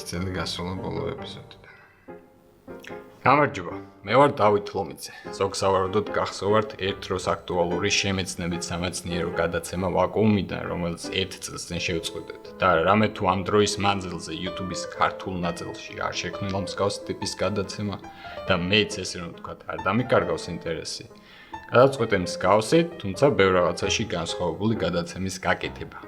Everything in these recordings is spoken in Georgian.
ერთი წელი გასულა ბოლო ეპიზოდიდან. გამარჯობა, მე ვარ დავით ლომიძე. ზოგსავარაუდოდ გახსოვართ ერთ დროს აქტუალური შემეცნებით სამეცნიერო გადაცემა ვაკუუმიდან, რომელიც 1 წელს წინ შევწყვეტეთ. და რამე თუ ამ დროის მანძილზე YouTube-ის ქართულ ნაწილში არ შექმნილა მსგავსი ტიპის გადაცემა და მეც ესე რომ ვთქვათ, არ დამიკარგავს ინტერესი. გადავწყვეტე მსგავსი, თუმცა ბევრ რაღაცაში განსხვავებული გადაცემის გაკეთება.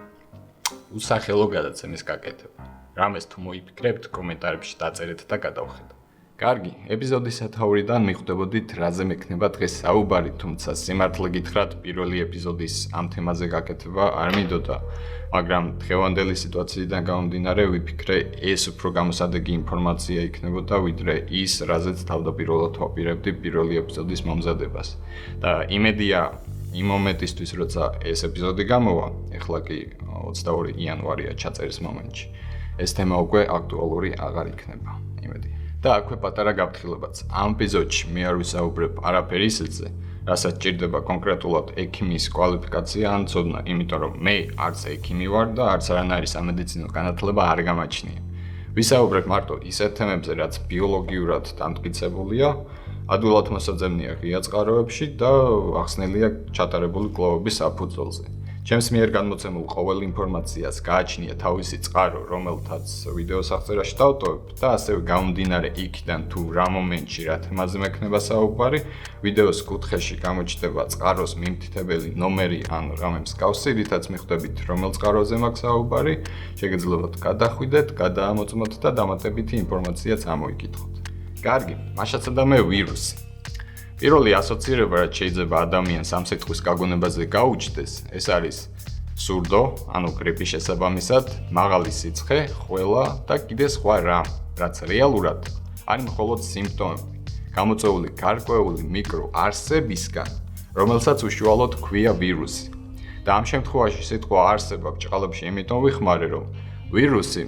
უსახელო გადაცემის გაკეთება. რამეს თუ მოიფიქრებთ, კომენტარებში დაწერეთ და გადავხედოთ. კარგი, ეპიზოდის სათაურიდან მიხვდებოდით, რაზე მექნება დღეს საუბარი, თუმცა სიმართლე გითხრათ, პირველი ეპიზოდის ამ თემაზე გაკეთება არ მინდოდა, მაგრამ დღევანდელი სიტუაციიდან გამომდინარე ვიფიქრე, ეს უფრო გამოსადეგი ინფორმაცია იქნებოდა, ვიდრე ის, რაზეც თავდაპირველად ვაპირებდი პირველი ეპიზოდის მომზადებას. და იმედია იმ მომენტისთვის, როცა ეს ეპიზოდი გამოვა, ეხლა კი 22 იანვარია ჩაწერის მომენტში. ეს თემა უკვე აქტუალური აღარ იქნება, იმედია. და აქვე პატარა გაფრთხილებაც. ამ ეპიზოდში მე არ ვისაუბრებ არაფერი ისეთზე, რასაც ჭირდება კონკრეტულად ექიმის კვალიფიკაცია ან ცოდნა, იმიტომ რომ მე არც ექიმი ვარ და არც არანაირი სამედიცინო განათლება არ გამაჩნია. ვისაუბრებ მარტო ისეთ თემებზე, რაც ბიოლოგიურად დამტკიცებულია, ადვილად მოსაძებნია ღია წყაროებში და ახსნელია ჩატარებული კვლევების საფუძველზე. ჩემს მიერ განმოცემულ ყოველ ინფორმაციას გააჩნია თავისი წყარო, რომელთაც ვიდეოს აღწერაში დავტოვებ და ასევე გამომდინარე იქიდან თუ რა მომენტში რა თემაზე მექნება საუბარი, ვიდეოს კუთხეში გამოჩნდება წყაროს მიმთითებელი ნომერი ან რამე მსგავსი, რითაც მიხვდებით რომელ წყაროზე მაქვს საუბარი, შეგეძლებათ გადახვიდეთ, გადაამოწმოთ და დამატებითი ინფორმაციაც ამოიკითხოთ. კარგი, მაშაცადა მე ვირუსი. პირველი ასოცირება, რაც შეიძლება ადამიანს ამ სიტყვის გაგონებაზე გაუჩნდეს, ეს არის სურდო, ანუ გრიპის შესაბამისად, მაღალი სიცხე, ხველა და კიდე სხვა რამ, რაც რეალურად არის მხოლოდ სიმპტომები, გამოწვეული გარკვეული მიკროარსებისგან, რომელსაც უშუალოდ ჰქვია ვირუსი. და ამ შემთხვევაში სიტყვა არსება ბრჭყალებში იმიტომ ვიხმარე, რომ ვირუსი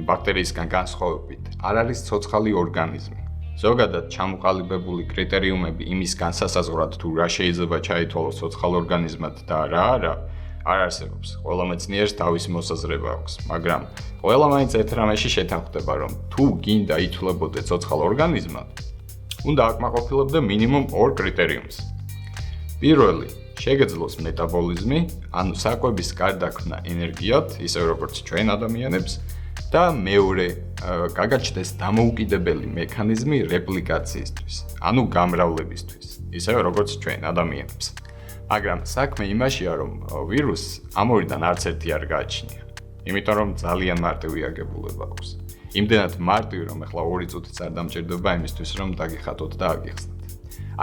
ბაქტერიისგან განსხვავებით არ არის ცოცხალი ორგანიზმი. ზოგადად ჩამოყალიბებული კრიტერიუმები იმის განსასაზღვრად თუ რა შეიძლება ჩაითვალოს ცოცხალ ორგანიზმად და რა არა, არ არსებობს. ყველა მეცნიერს თავისი მოსაზრება აქვს, მაგრამ ყველა მაინც ერთ რამეში შეთანხმდება, რომ თუ გინდა ითვლებოდე ცოცხალ ორგანიზმად, უნდა აკმაყოფილებდე მინიმუმ 2 კრიტერიუმს. პირველი, შეგეძლოს მეტაბოლიზმი, ანუ საკვების გარდაქმნა ენერგიად, ისე როგორც ჩვენ ადამიანებს, და მეორე, გაგაჩნდეს დამოუკიდებელი მექანიზმი რეპლიკაციისთვის, ანუ გამრავლებისთვის, ისევე როგორც ჩვენ ადამიანებს. მაგრამ საქმე იმაშია, რომ ვირუსს ამ ორიდან არც ერთი არ გააჩნია, იმიტომ რომ ძალიან მარტივი აგებულება აქვს. იმდენად მარტივი, რომ ახლა 2 წუთიც არ დამჭირდება იმისთვის, რომ დაგიხატოთ და აგიხსნათ.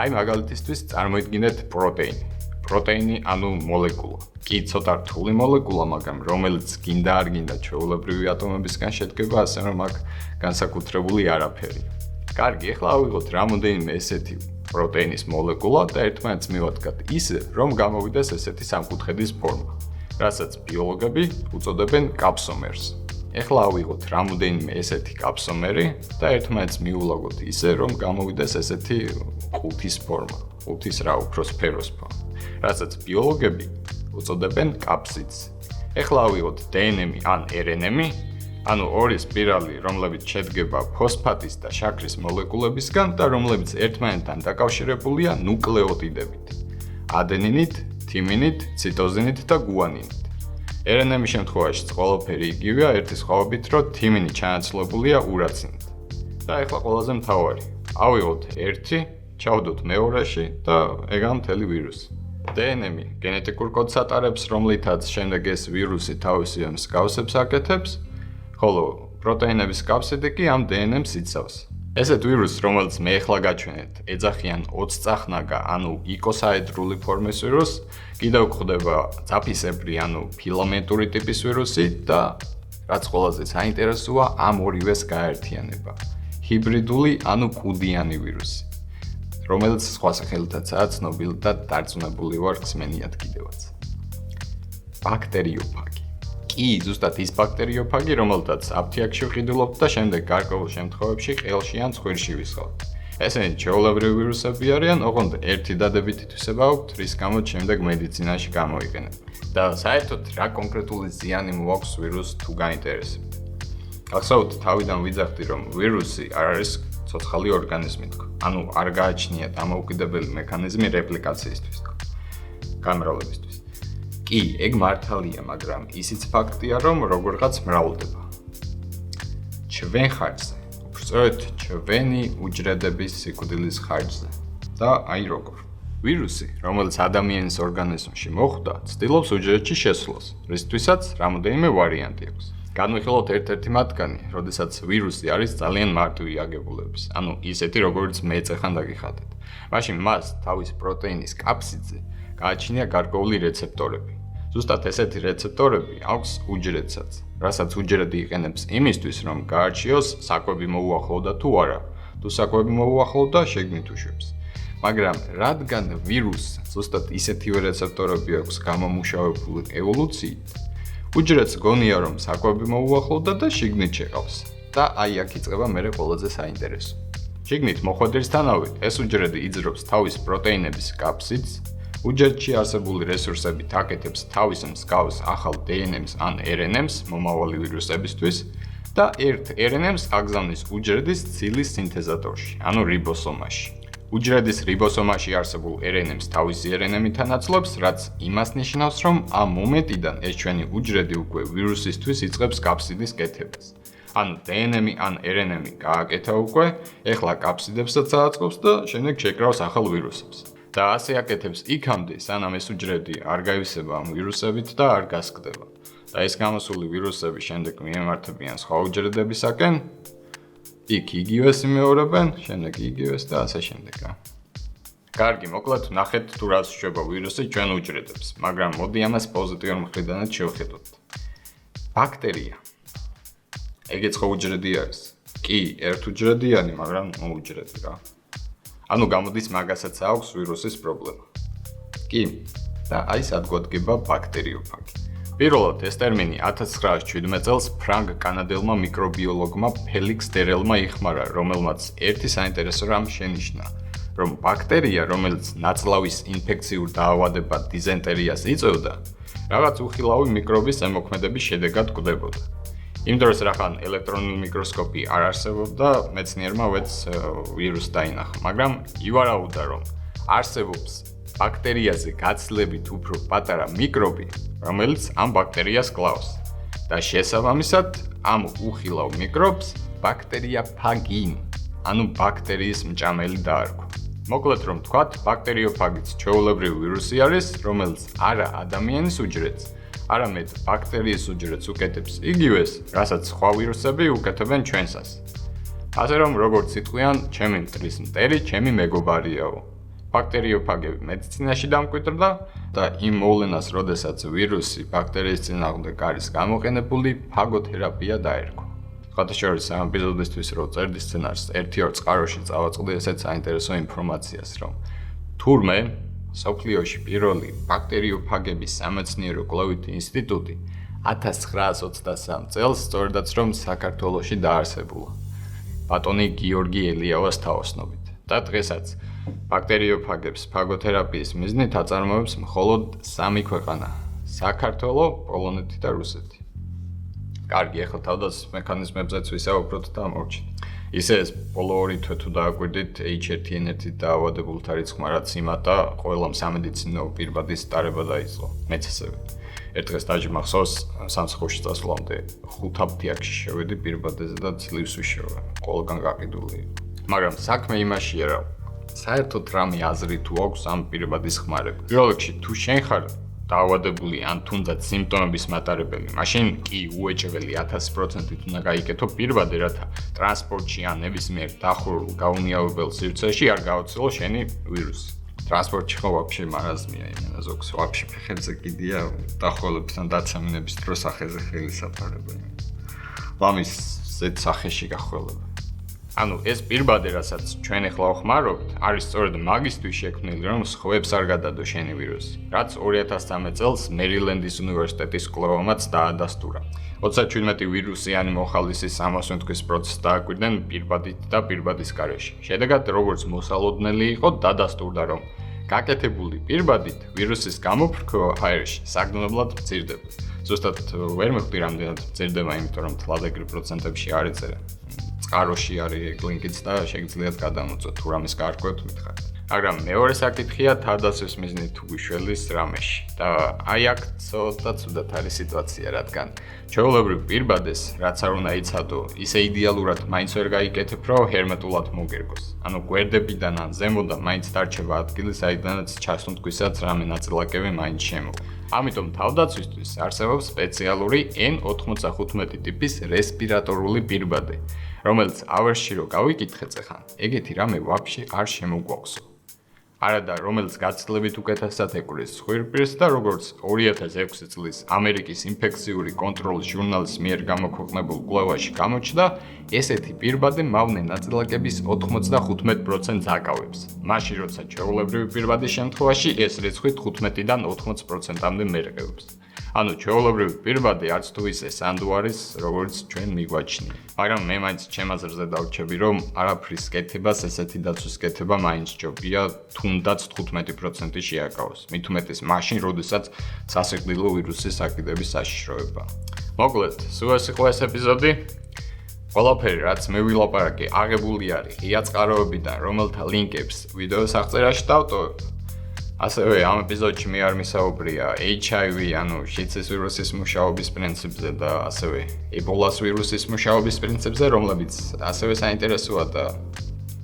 აი მაგალითისთვის წარმოიდგინეთ პროტეინი. პროტეინი, ანუ მოლეკულა. კი ცოტა რთული მოლეკულა, მაგრამ რომელიც გინდა არ გინდა ჩვეულებრივი ატომებისგან შედგება, ასე რომ აქ განსაკუთრებული არაფერია. კარგი, ახლა ავიღოთ რამოდენიმე ესეთი პროტეინის მოლეკულა და ერთმანეთს მივადგათ ისე, რომ გამოვიდეს ესეთი სამკუთხედის ფორმა, რასაც ბიოლოგები უწოდებენ კაფსომერს. ახლა ავიღოთ რამოდენიმე ესეთი კაფსომერი და ერთმანეთს მიულაგოთ ისე, რომ გამოვიდეს ესეთი ყუთის ფორმა, ყუთის რა უფრო სფეროს ფორმა, რასაც ბიოლოგები უწოდებენ კაფსიდს. ახლა ავიღოთ DNM ან RNM, ანუ ორი სპირალი, რომლებიც შედგება ფოსფატის და შაქრის მოლეკულებისგან და რომლებიც ერთმანეთთან დაკავშირებულია ნუკლეოტიდებით. ადენინით, თიმინით, ციტოზინით და გუანინით. RNM-ის შემთხვევაში ყველაფერი იგივეა, ერთი სხვაობით, რომ თიმინი ჩანაცვლებულია ურაცინით. და ახლა ყველაზე მთავარი. ავიღოთ ერთი, ჩავდოთ მეორეში და ეგაა მთელი ვირუსი. DNM გენეტიკურ კოდს ატარებს, რომლითაც შემდეგ ეს ვირუსი თავისი მსგავსებს აკეთებს, ხოლო პროტეინების კაფსიდი კი ამ DNM-ს იცავს. ესეთ ვირუსს, რომელიც მე ახლა გაჩვენეთ, ეძახიან 20 წახნაგა, ანუ იკოსაედრული ფორმის ვირუსს, კიდევ გვხვდება ძაფისებრი, ანუ ფილამენტური ტიპის ვირუსი და რაც ყველაზე საინტერესოა, ამ ორივეს გააერთიანება. ჰიბრიდული, ანუ კუდიანი ვირუსი, რომელიც სხვა სახელითაცაა ცნობილი და დარწმუნებული ვარ ხსმენიათ კიდევაც. ბაქტერიოფაგი. კი, ზუსტად ის ბაქტერიოფაგი, რომელთაც აფთიაქში ვყიდულობთ და შემდეგ გარკვეულ შემთხვევებში ყელში ან ცხვირში ვისხავთ. ესენი ჩვეულებრივი ვირუსები არიან, ოღონდ ერთი დადებითი თვისება აქვთ, რის გამოც შემდეგ მედიცინაში გამოიყენება. და საერთოდ რა კონკრეტული ზიანი მოაქვს ვირუსს თუ გაინტერესებთ. გახსოვთ, თავიდან ვიძახდი, რომ ვირუსი არ არის ცოცხალი ორგანიზმი თქო. ანუ არ გააჩნია დამოუკიდებელი მექანიზმი რეპლიკაციისთვის თქო. გამრავლებისთვის. კი, ეგ მართალია, მაგრამ ისიც ფაქტია, რომ როგორღაც მრავლდება. ჩვენ ხარჯზე, უბრალოდ ჩვენი უჯრედების სიკვდილის ხარჯზე. და აი როგორ. ვირუსი, რომელიც ადამიანის ორგანიზმში მოხვდა, ცდილობს უჯრედში შესვლას, რისთვისაც რამოდენიმე ვარიანტი აქვს. განვიხილოთ ერთ-ერთი მათგანი, როდესაც ვირუსი არის ძალიან მარტივი აგებულების, ანუ ისეთი, როგორც მე წეხან დაგიხადეთ. მაშინ მას თავის პროტეინის კაფსიდზე გააჩნია გარკვეული რეცეპტორები. ზუსტად ესეთი რეცეპტორები აქვს უჯრედსაც, რასაც უჯრედი იყენებს იმისთვის, რომ გაარჩიოს საკვები მოუახლოვდა თუ არა, თუ საკვები მოუახლოვდა შეგნით უშვებს. მაგრამ რადგან ვირუსს ზუსტად ისეთივე რეცეპტორები აქვს გამომუშავებული ევოლუციით, უჯრედს გონია, რომ საკვები მოუახლოვდა და შიგნით შეყავს. და აი აქ იწყება მერე ყველაზე საინტერესო. შიგნით მოხვედრისთანავე ეს უჯრედი იძრობს თავის პროტეინების კაფსიდს, უჯრედში არსებული რესურსებით აკეთებს თავის მსგავს ახალ DNM-ს ან RNM-ს მომავალი ვირუსებისთვის და ერთ RNM-ს აგზავნის უჯრედის ცილის სინთეზატორში, ანუ რიბოსომაში. უჯრედის რიბოსომაში არსებულ RNM-ს თავისი RNM-ით ანაცვლებს, რაც იმას ნიშნავს, რომ ამ მომენტიდან ეს ჩვენი უჯრედი უკვე ვირუსისთვის იწყებს კაფსიდის კეთებას. ანუ DNM-ი ან RNM-ი გააკეთა უკვე, ეხლა კაფსიდებსაც აწყობს და შემდეგ შეკრავს ახალ ვირუსებს. და ასე აკეთებს იქამდე, სანამ ეს უჯრედი არ გაივსება ამ ვირუსებით და არ გასკდება. და ეს გამოსული ვირუსები შემდეგ მიემართებიან სხვა უჯრედებისაკენ, იქ იგივეს იმეორებენ, შემდეგ იგივეს და ასე შემდეგ. კარგი, მოკლედ ნახეთ თუ რას შვება ვირუსი ჩვენ უჯრედებს, მაგრამ მოდი ამას პოზიტიურ მხრიდანაც შევხედოთ. ბაქტერია. ეგეც ხო უჯრედი არის? კი, ერთუჯრედიანი, მაგრამ უჯრედი რა. ანუ გამოდის მაგასაც აქვს ვირუსის პრობლემა. კი, და აი სადგოდგება ბაქტერიოფაგი. პირველად ეს ტერმინი 1917 წელს ფრანგ-კანადელმა მიკრობიოლოგმა ფელიქს დერელმა იხმარა, რომელმაც ერთი საინტერესო რამ შენიშნა, რომ ბაქტერია, რომელიც ნაწლავის ინფექციურ დაავადებად დიზენტერიას იწვევდა, რაღაც უხილავი მიკრობის ზემოქმედების შედეგად კვდებოდა. იმ დროს რახან ელექტრონული მიკროსკოპი არ არსებობდა, მეცნიერმა ვეც ვირუსს დაინახა, მაგრამ ივარაუდა, რომ არსებობს ბაქტერიაზე გაცილებით უფრო პატარა მიკრობი, რომელიც ამ ბაქტერიას კლავს. და შესაბამისად, ამ უხილავ მიკრობს ბაქტერიოფაგი, ანუ ბაქტერიის მჭამელი დაარქვა. მოკლედ რომ ვთქვათ, ბაქტერიოფაგიც ჩვეულებრივი ვირუსი არის, რომელიც არა ადამიანის უჯრედს, არამედ ბაქტერიის უჯრედს უკეთებს იგივეს, რასაც სხვა ვირუსები უკეთებენ ჩვენსას. ასე რომ როგორც იტყვიან, ჩემი მტრის მტერი, ჩემი მეგობარიაო. ბაქტერიოფაგები მედიცინაში დამკვიდრდა და იმ მოვლენას, როდესაც ვირუსი ბაქტერიის წინააღმდეგ არის გამოყენებული, ფაგოთერაპია დაერქვა. ხათაშორის ამ ეპიზოდისთვის რო წერდი სცენარს, 1-2 წყაროში წავაწყდი ესეთ საინტერესო ინფორმაციას, რომ თურმე სოფლიოში პირველი ბაქტერიოფაგების სამეცნიერო კვლევითი ინსტიტუტი 1923 წელს სწორედაც რომ საქართველოში დაარსებულა. ბატონი გიორგი ელიავას თაოსნობით. და დღესაც ბაქტერიოფაგებს ფაგოთერაპიის მიზნით აწარმოებს მხოლოდ 3 ქვეყანა: საქართველო, პოლონეთი და რუსეთი. კარგი, ახლა თავდაცვის მექანიზმებზეც ვისაუბროთ და მოვჩით. ისე ეს ბოლო 2 თვე თუ დააკვირდით H1N1 დაავადებულთა რიცხვმა რაც იმატა, ყველამ სამედიცინო პირბადის ტარება დაიწყო. მეც ასევე. ერთ დღეს დაჟე მახსოვს სამსხურში წასვლამდე 5 აფთიაქში შევედი პირბადეზე და ძლივს ვიშევა. ყველგან გაყიდული იყო. მაგრამ საქმე იმაშია, რომ საერთოდ რამე აზრი თუ აქვს ამ პირბადის ხმარები. პირველ რიგში თუ შენ ხარ დაავადებული ან თუნდაც სიმპტომების მატარებელი, მაშინ კი უეჭველი 1000%-ით უნდა გაიკეთო პირბადე, რათა ტრანსპორტში ან ნებისმიერ დახურულ გაუნიავებელ სივრცეში არ გაოცილო შენი ვირუსი. ტრანსპორტში ხო ვაფშე მარაზმია, იმენა ზოგს ვაფშე ფეხებზე კიდია დახურებასთან დაცამინების დროს სახეზე ხელი საფარება. ლამის ზეთ სახეში გახველება. ანუ ეს პირბადე, რასაც ჩვენ ახლა ვხმარობთ, არის სწორედ მაგისთვის შექმნილი, რომ სხვებს არ გადადო შენი ვირუსი, რაც 2013 წელს მერილენდის უნივერსიტეტის კვლევამაც დაადასტურა. 37 ვირუსიანი მოხალისის ამოსვენ თვის პროცესს დააკვირდნენ პირბადით და პირბადის გარეშე. შედეგად, როგორც მოსალოდნელი იყო, დადასტურდა, რომ გაკეთებული პირბადით ვირუსის გამოფრქვევა ჰაერში საგნებლად მცირდება. ზუსტად ვერ მივხვდი რამდენად წერდება, იმიტომ რომ თლადაგრ პროცენტებში არ ეწერა. წყაროში არის ლინკიც და შეგიძლიათ გადამოწოთ თუ რამის გარკვევთ მითხარით. მაგრამ მეორე საკითხია თავდასხმის მიზნით თუ გიშველის რამეში. და აი აქ ცოტა ცუდად არის სიტუაცია, რადგან ჩვეულებრივ პირბადეს, რაც არ უნდა იცადო, ისე იდეალურად მაინც ვერ გაიკეთებ, რომ ჰერმეტულად მოგერგოს. ანუ გვერდებიდან ან ზემოდან მაინც დარჩება ადგილი, საიდანაც ჩასუნთქვისაც რამე ნაწილაკები მაინც შემოვა. ამიტომ თავდაცვისთვის არსებობს სპეციალური N95 ტიპის რესპირატორული პირბადე, რომელიც ავერსში რო გავიკითხეთ ახლა, ეგეთი რამე ვაფშე არ შემოგვაქვს. არადა, რომელიც გაცილებით უკეთესად ეკვრის ხვირპირს და როგორც 2006 წლის ამერიკის ინფექციური კონტროლის ჟურნალის მიერ გამოქვეყნებულ კვლევაში გამოჩნდა, ესეთი პირბადე მავნე ნაწილაკების 95%-ს აკავებს. მაშინ, როცა ჩვეულებრივი პირბადის შემთხვევაში ეს რიცხვი 15-დან 80%-მდე მერყეობს. ანუ ჩვეულებრივი პირბადე არც თუ ისე სანდო არის, როგორც ჩვენ მიგვაჩნია. მაგრამ მე მაინც ჩემ აზრზე დავრჩები, რომ არაფრის კეთებას ესეთი დაცვის კეთება მაინც ჯობია, თუნდაც 15% შეაკავოს. მით უმეტეს მაშინ, როდესაც სასიკვდილო ვირუსის აკიდების საშიშროება. მოკლედ, სულ ეს იყო ეს ეპიზოდი. ყველაფერი, რაც მე ვილაპარაკე, აღებული არის ღია წყაროებიდან, რომელთა ლინკებს ვიდეოს აღწერაში დავტოვებ. ასევე ამ ეპიზოდში მე არ მისაუბრია HIV, ანუ შიცის ვირუსის მუშაობის პრინციპზე და ასევე ებოლას ვირუსის მუშაობის პრინციპზე, რომლებიც ასევე საინტერესოა და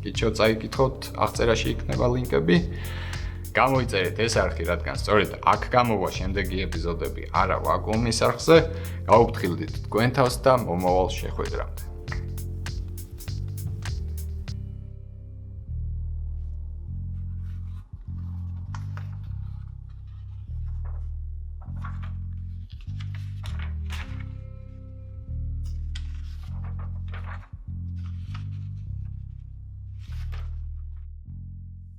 კიდევ წაიკითხოთ, აღწერაში იქნება ლინკები. გამოიწერეთ ეს არხი, რადგან სწორედ აქ გამოვა შემდეგი ეპიზოდები არა ვაკუუმის არხზე. გავუფრთხილდით თქვენ თავს და მომავალ შეხვედრამდე.